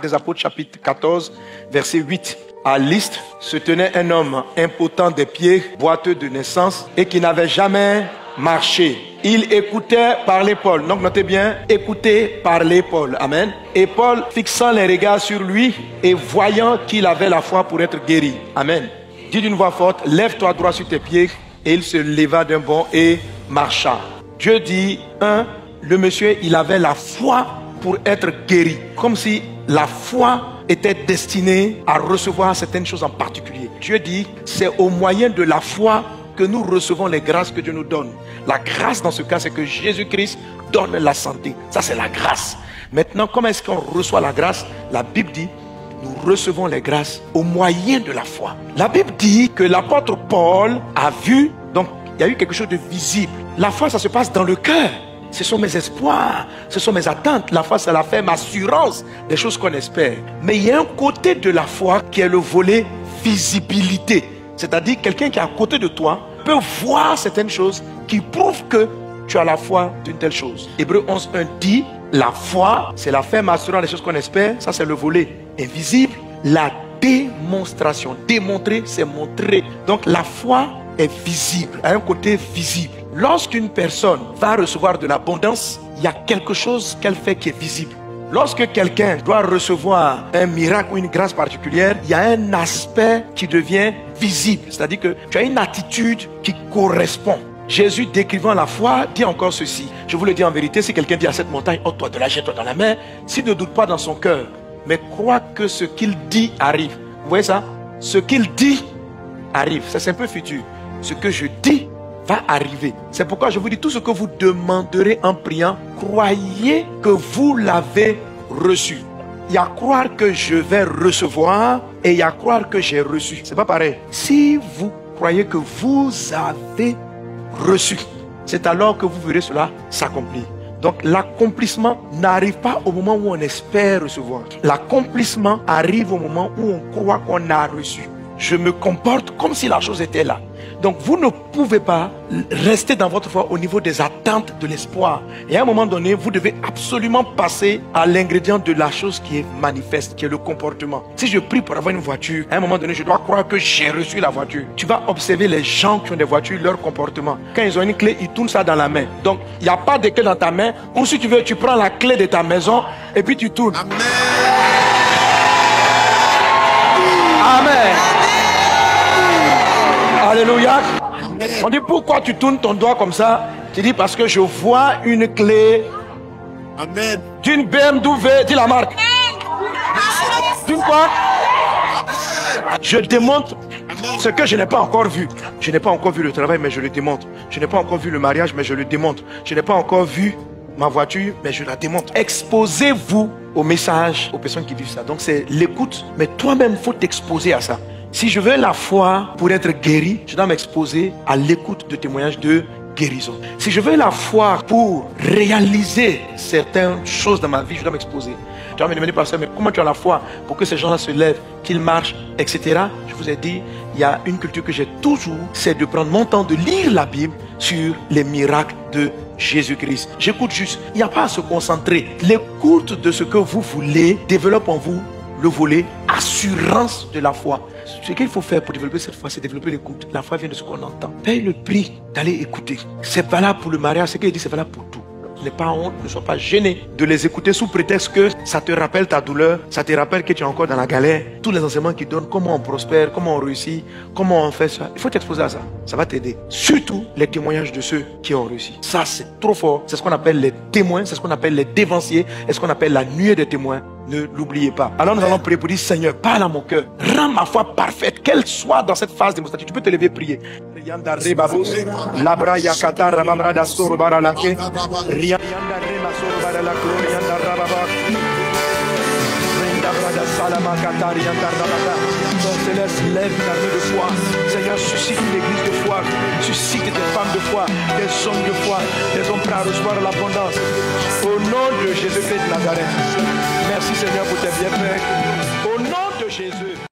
Actes des Apôtres, chapitre 14, verset 8. À Lystre se tenait un homme impotent des pieds, boiteux de naissance et qui n'avait jamais marché. Il écoutait parler Paul. Donc notez bien, écouter parler Paul. Amen. Et Paul, fixant les regards sur lui et voyant qu'il avait la foi pour être guéri. Amen. Dit d'une voix forte, lève-toi droit sur tes pieds. Et il se leva d'un bond et marcha. Dieu dit, le monsieur, il avait la foi pour être guéri. Comme si la foi était destinée à recevoir certaines choses en particulier. Dieu dit, c'est au moyen de la foi que nous recevons les grâces que Dieu nous donne. La grâce dans ce cas, c'est que Jésus-Christ donne la santé. Ça, c'est la grâce. Maintenant, comment est-ce qu'on reçoit la grâce? La Bible dit, nous recevons les grâces au moyen de la foi. La Bible dit que l'apôtre Paul a vu, donc il y a eu quelque chose de visible. La foi, ça se passe dans le cœur. Ce sont mes espoirs, ce sont mes attentes. La foi, c'est la ferme assurance des choses qu'on espère. Mais il y a un côté de la foi qui est le volet visibilité. C'est-à-dire quelqu'un qui est à côté de toi peut voir certaines choses qui prouvent que tu as la foi d'une telle chose. Hébreux 11:1 dit, la foi, c'est la ferme assurance des choses qu'on espère. Ça, c'est le volet invisible. La démonstration. Démontrer, c'est montrer. Donc la foi est visible, a un côté visible. Lorsqu'une personne va recevoir de l'abondance, il y a quelque chose qu'elle fait qui est visible. Lorsque quelqu'un doit recevoir un miracle ou une grâce particulière, il y a un aspect qui devient visible. C'est-à-dire que tu as une attitude qui correspond. Jésus, décrivant la foi, dit encore ceci. Je vous le dis en vérité, si quelqu'un dit à cette montagne, oh toi de là, jette-toi dans la mer, s'il ne doute pas dans son cœur, mais croit que ce qu'il dit arrive. Vous voyez ça? Ce qu'il dit arrive. Ça, c'est un peu futur. Ce que je dis va arriver. C'est pourquoi je vous dis, tout ce que vous demanderez en priant, croyez que vous l'avez reçu. Il y a croire que je vais recevoir et il y a croire que j'ai reçu. C'est pas pareil. Si vous croyez que vous avez reçu, c'est alors que vous verrez cela s'accomplir. Donc l'accomplissement n'arrive pas au moment où on espère recevoir. L'accomplissement arrive au moment où on croit qu'on a reçu. Je me comporte comme si la chose était là. Donc vous ne pouvez pas rester dans votre foi au niveau des attentes de l'espoir. Et à un moment donné, vous devez absolument passer à l'ingrédient de la chose qui est manifeste, qui est le comportement. Si je prie pour avoir une voiture, à un moment donné, je dois croire que j'ai reçu la voiture. Tu vas observer les gens qui ont des voitures, leur comportement. Quand ils ont une clé, ils tournent ça dans la main. Donc, il n'y a pas de clé dans ta main. Ou si tu veux, tu prends la clé de ta maison et puis tu tournes. Amen. Amen. Alléluia. On dit pourquoi tu tournes ton doigt comme ça? Tu dis parce que je vois une clé. Amen. D'une BMW, dis la marque. D'une quoi? Je démontre ce que je n'ai pas encore vu. Je n'ai pas encore vu le travail, mais je le démontre. Je n'ai pas encore vu le mariage, mais je le démontre. Je n'ai pas encore vu ma voiture, mais je la démontre. Exposez-vous au message, aux personnes qui vivent ça. Donc c'est l'écoute, mais toi-même, il faut t'exposer à ça. Si je veux la foi pour être guéri, je dois m'exposer à l'écoute de témoignages de guérison. Si je veux la foi pour réaliser certaines choses dans ma vie, je dois m'exposer. Tu vas me demander, pasteur, mais comment tu as la foi pour que ces gens-là se lèvent, qu'ils marchent, etc. Je vous ai dit, il y a une culture que j'ai toujours, c'est de prendre mon temps de lire la Bible sur les miracles de Jésus-Christ. J'écoute juste, il n'y a pas à se concentrer. L'écoute de ce que vous voulez développe en vous le volet assurance de la foi. Ce qu'il faut faire pour développer cette foi, c'est développer l'écoute. La foi vient de ce qu'on entend. Paye le prix d'aller écouter. C'est valable pour le mariage, ce qu'il dit, c'est valable pour tout. N'aie pas honte, ne sois pas gêné de les écouter sous prétexte que ça te rappelle ta douleur, ça te rappelle que tu es encore dans la galère. Tous les enseignements qu'ils donnent, comment on prospère, comment on réussit, comment on fait ça. Il faut t'exposer à ça. Ça va t'aider. Surtout les témoignages de ceux qui ont réussi. Ça, c'est trop fort. C'est ce qu'on appelle les témoins, c'est ce qu'on appelle les dévanciers, et ce qu'on appelle la nuée des témoins. Ne l'oubliez pas. Alors nous allons prier pour dire, Seigneur, parle à mon cœur. Rends ma foi parfaite, qu'elle soit dans cette phase démonstrative. Tu peux te lever et prier. Ton céleste lève une armée de foi. Seigneur, suscite une église de foi. Suscite des femmes de foi, des hommes de foi, des hommes prêts à recevoir l'abondance. Au nom de Jésus-Christ de Nazareth. Merci Seigneur pour tes bienfaits. Au nom de Jésus.